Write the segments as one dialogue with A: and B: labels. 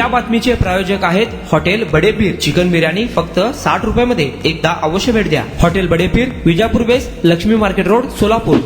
A: या बातमीचे प्रायोजक आहेत हॉटेल बडेपीर. चिकन बिर्याणी फक्त 60 रुपयामध्ये. एकदा अवश्य भेट द्या. Hotel Badepir, Vijapur west, Lakshmi market road, Solapur.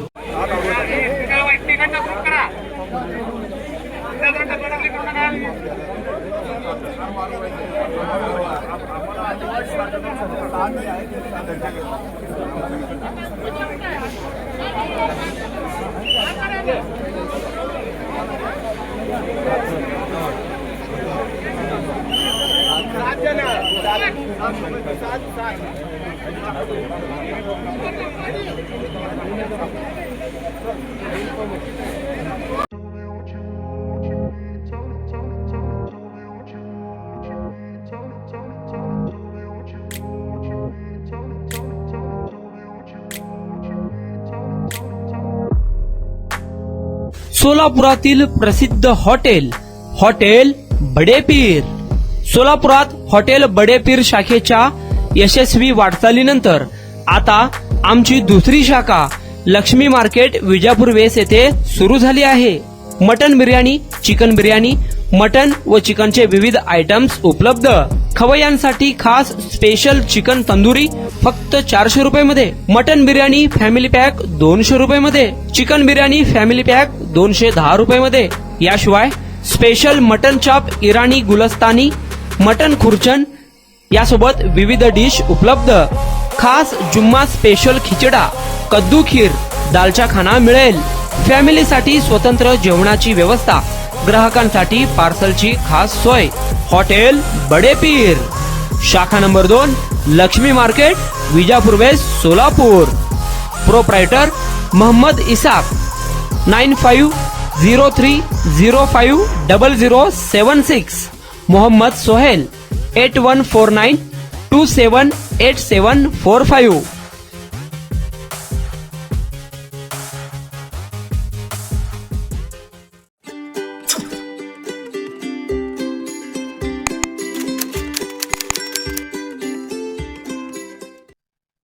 A: सोलापुरातील प्रसिद्ध हॉटेल हॉटेल बडेपीर. सोलापुरात हॉटेल बडेपीर शाखेच्या यशस्वी वाटचालीनंतर आता आमची दुसरी शाखा लक्ष्मी मार्केट, विजापूर वेस्ट येथे सुरू झाली आहे. Mutton biryani, chicken biryani, mutton व चिकनचे विविध आयटम्स उपलब्ध. खवय्यांसाठी खास स्पेशल चिकन तंदुरी फक्त 400 रुपयामध्ये. मटन बिर्याणी फॅमिली पॅक 200 रुपयामध्ये. चिकन बिर्याणी फॅमिली पॅक 210 रुपयामध्ये. याशिवाय स्पेशल मटन चाप, इराणी गुलस्तानी, मटन खुर्चन यासोबत विविध डिश उपलब्ध. खास जुम्मा स्पेशल खिचडा, कद्दू खीर, दालचा खाना मिळेल. फॅमिलीसाठी स्वतंत्र जेवणाची व्यवस्था, ग्राहकांसाठी पार्सलची खास सोय. हॉटेल बडेपीर, शाखा number 2, Lakshmi market, Vijapur west, Solapur. Proprietor Mohammed Isaq. 9503050076. Mohammed Sohel. 8149278745.